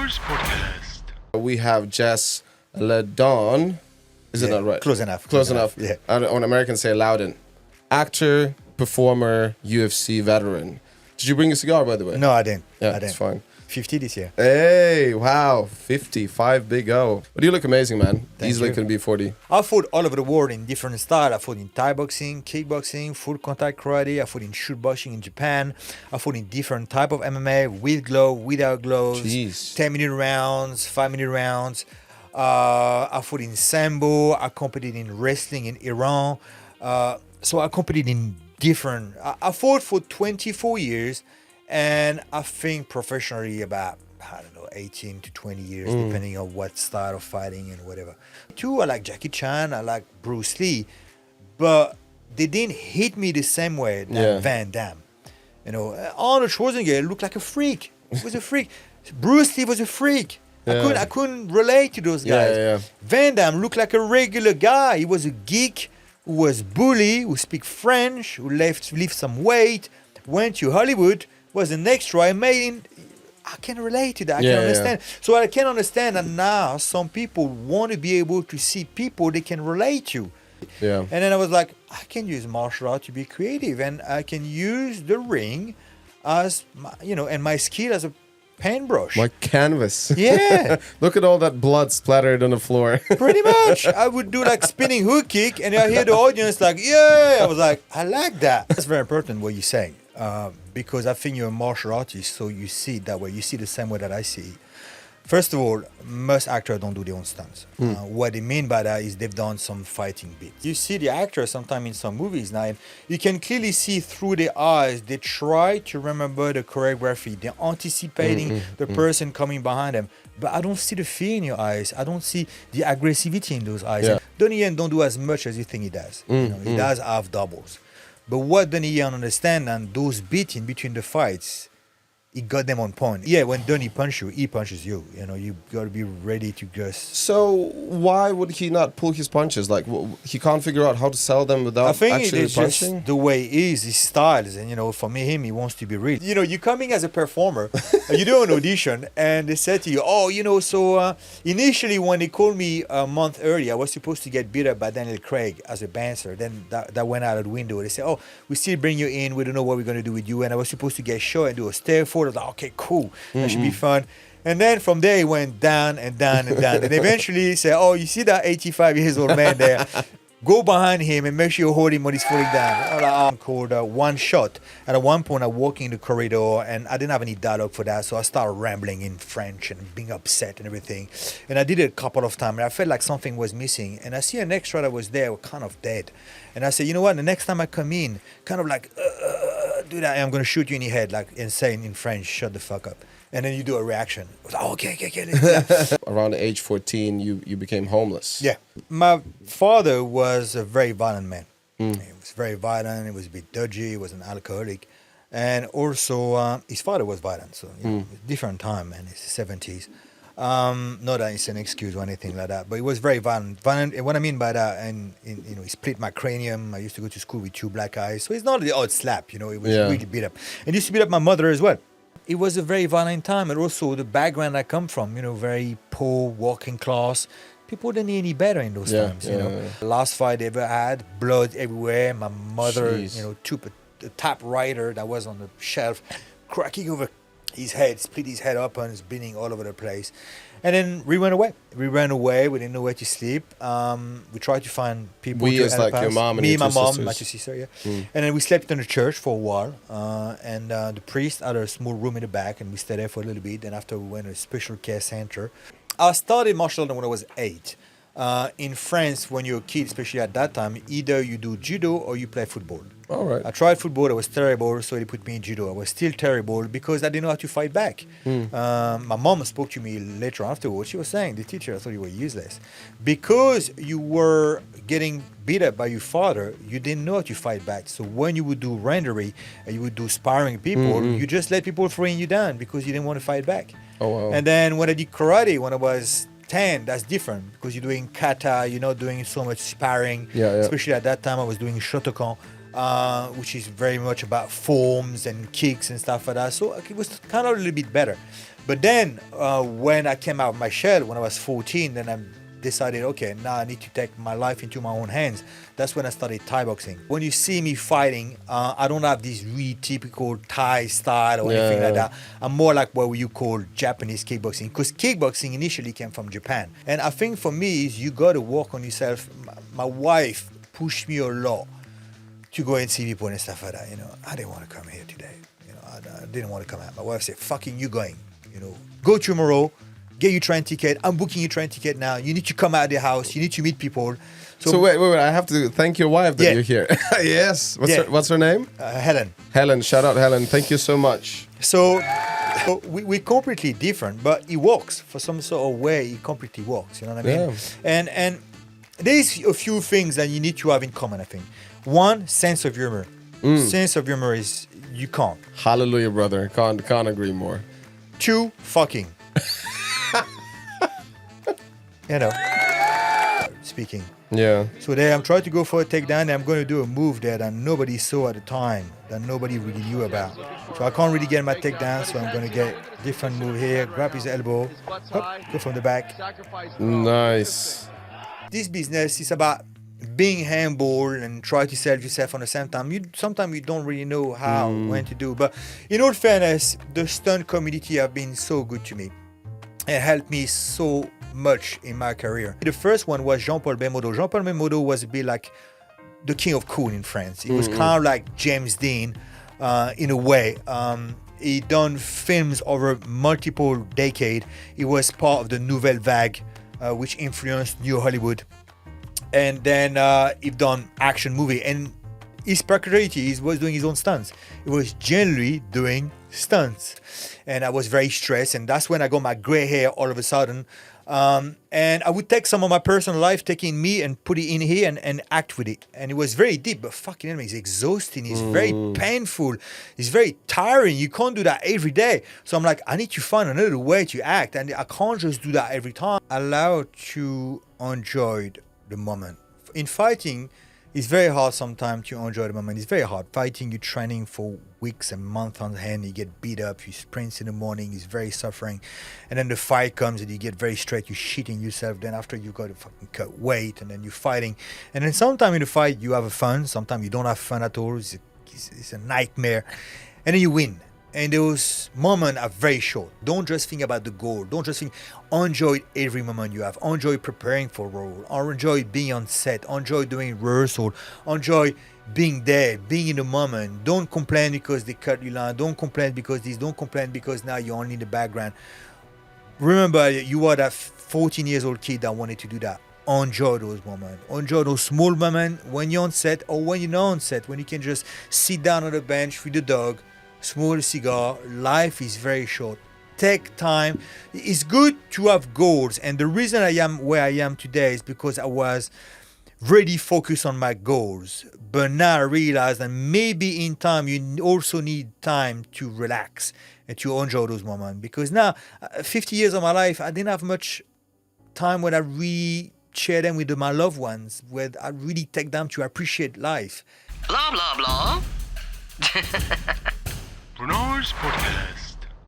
Renars podcast. We have Jess Liaudin. Is it not right? Close enough. Close enough. Yeah. On American say Liaudin. Actor, performer, UFC veteran. Did you bring a cigar, by the way? No, I didn't. Yeah, I didn't. it's fine. 50 this year. Hey, wow. 55 big O. But you look amazing, man. Thank Easily you. can be 40. I fought all over the world in different styles. I fought in Thai boxing, kickboxing, full contact karate. I fought in shoot boxing in Japan. I fought in different type of MMA, with glove, without gloves, Jeez. 10-minute rounds, 5-minute rounds. I fought in Sambo. I competed in wrestling in Iran. So I competed in different... I fought for 24 years, and I think professionally about, I don't know, 18 to 20 years, depending on what style of fighting and whatever. Too, I like Jackie Chan, I like Bruce Lee, but they didn't hit me the same way than Van Damme. You know, Arnold Schwarzenegger looked like a freak. He was a freak. Bruce Lee was a freak. Yeah. I couldn't relate to those guys. Yeah. Van Damme looked like a regular guy. He was a geek who was bully, who speak French, who lift some weight, went to Hollywood, was an extra. I can relate to that. I can understand. So I can understand that now some people want to be able to see people they can relate to. Yeah. And then I was like, I can use martial art to be creative, and I can use the ring as, and my skill as a paintbrush. My canvas. Yeah. Look at all that blood splattered on the floor. Pretty much. I would do like spinning hook kick, and I hear the audience like, yeah. I was like, I like that. That's very important what you're saying, because I think you're a martial artist, so you see it that way. You see the same way that I see it. First of all, most actors don't do their own stunts. What they mean by that is they've done some fighting bits. You see the actors sometimes in some movies now, and you can clearly see through their eyes, they try to remember the choreography. They're anticipating the person coming behind them. But I don't see the fear in your eyes. I don't see the aggressivity in those eyes. Yeah. Donnie Yen don't do as much as you think he does. He does have doubles. But what Donnie Yen understands, and those beats in between the fights, he got them on point. Yeah, when Donnie punches you, he punches you. You got to be ready to just... So why would he not pull his punches? Like, he can't figure out how to sell them without I think actually it's punching? just the way he is, his styles. And, for me, he wants to be real. You're coming as a performer, you do an audition, and they said to you, so initially when they called me a month earlier, I was supposed to get beat up by Daniel Craig as a dancer. Then that went out of the window. They said, we still bring you in. We don't know what we're going to do with you. And I was supposed to get shot and do a stair forward. I was like, okay, cool. That should be fun. And then from there, it went down and down and down. And eventually, he said, you see that 85 years old man there? Go behind him and make sure you hold him when he's falling down. I'm called One Shot. And at one point, I walk in the corridor, and I didn't have any dialogue for that, so I started rambling in French and being upset and everything. And I did it a couple of times, and I felt like something was missing. And I see an extra that was there, kind of dead. And I said, you know what, the next time I come in, kind of like, do that, and I'm going to shoot you in the head, like, and say in French, shut the fuck up. And then you do a reaction. I was like, okay. Around the age 14, you became homeless. Yeah. My father was a very violent man. He was very violent. He was a bit dodgy. He was an alcoholic. And also, his father was violent. So, different time, man. It's the 70s. Not that it's an excuse or anything like that, but he was very violent. And what I mean by that, and he split my cranium. I used to go to school with 2 black eyes. So it's not the odd slap, it was really beat up. And he used to beat up my mother as well. It was a very violent time, and also the background I come from, very poor, working class. People didn't need any better in those times, The last fight I ever had, blood everywhere. My mother, took a typewriter that was on the shelf, cracking over his head, split his head up, and it's bleeding all over the place. And then we went away. We didn't know where to sleep. We tried to find people to help us. Your mom and me, your my two mom, sisters. my 2 sisters, And then we slept in the church for a while. And the priest had a small room in the back, and we stayed there for a little bit. And after we went to a special care center. I started martial arts when I was 8. In France, when you're a kid, especially at that time, either you do judo or you play football. All right. I tried football. I was terrible, so they put me in judo. I was still terrible because I didn't know how to fight back. My mom spoke to me later afterwards. She was saying, the teacher, I thought you were useless. Because you were getting beat up by your father, you didn't know how to fight back. So when you would do rendery and you would do sparring people, you just let people throwing you down because you didn't want to fight back. Oh, wow. And then when I did karate, when I was 10, that's different because you're doing kata, you're not doing so much sparring. Yeah. Especially at that time, I was doing Shotokan. which is very much about forms and kicks and stuff like that. So it was kind of a little bit better. But then when I came out of my shell when I was 14, then I decided, okay, now I need to take my life into my own hands. That's when I started Thai boxing. When you see me fighting, I don't have this really typical Thai style or anything like that. I'm more like what you call Japanese kickboxing, because kickboxing initially came from Japan. And I think for me is you got to work on yourself. My wife pushed me a lot to go and see people and stuff like that. I didn't want to come here today. I didn't want to come out. My wife said, fucking you going, go tomorrow. Get your train ticket. I'm booking your train ticket now. You need to come out of the house. You need to meet people. So wait. I have to thank your wife that you're here. Yes. What's her name? Helen. Helen. Shout out, Helen. Thank you so much. So we're completely different, but it works. For some sort of way, it completely works. You know what I mean? Yeah. And there's a few things that you need to have in common, I think. One, sense of humor. Sense of humor is you can't. Hallelujah, brother. Can't agree more. Two, fucking. Speaking. Yeah. So there I'm trying to go for a takedown and I'm going to do a move there that nobody saw at the time, that nobody really knew about. So I can't really get my takedown, so I'm going to get a different move here, grab his elbow, go from the back. Nice. This business is about being humble and try to sell yourself on the same time. Sometimes you don't really know how, when to do. But in all fairness, the stunt community have been so good to me. It helped me so much in my career. The first one was Jean-Paul Belmondo. Jean-Paul Belmondo was a bit like the king of cool in France. He was kind of like James Dean in a way. He done films over multiple decades. He was part of the Nouvelle Vague, which influenced New Hollywood. And then he done action movie. And his peculiarity was doing his own stunts. He was generally doing stunts. And I was very stressed. And that's when I got my gray hair all of a sudden. And I would take some of my personal life, taking me and put it in here and act with it. And it was very deep, but fucking hell, it's exhausting. It's very painful. It's very tiring. You can't do that every day. So I'm like, I need to find another way to act. And I can't just do that every time. Allow to enjoy the moment. In fighting, it's very hard sometimes to enjoy the moment. It's very hard. Fighting, you're training for weeks and months on hand. You get beat up. You sprint in the morning. It's very suffering. And then the fight comes and you get very straight. You're shitting yourself. Then after you got to fucking cut weight and then you're fighting. And then sometimes in the fight, you have fun. Sometimes you don't have fun at all. It's a nightmare. And then you win. And those moments are very short. Don't just think about the goal. Don't just think, enjoy every moment you have. Enjoy preparing for a role. Enjoy being on set. Enjoy doing rehearsal. Enjoy being there, being in the moment. Don't complain because they cut you line. Don't complain because this. Don't complain because now you're only in the background. Remember, you are that 14 years old kid that wanted to do that. Enjoy those moments. Enjoy those small moments when you're on set or when you're not on set. When you can just sit down on the bench with the dog, smoke a cigar. Life is very short. Take time. It's good to have goals. And the reason I am where I am today is because I was really focused on my goals. But now I realize that maybe in time you also need time to relax and to enjoy those moments. Because now, 50 years of my life, I didn't have much time when I really share them with my loved ones, where I really take them to appreciate life. Blah, blah, blah. Renars Podcast.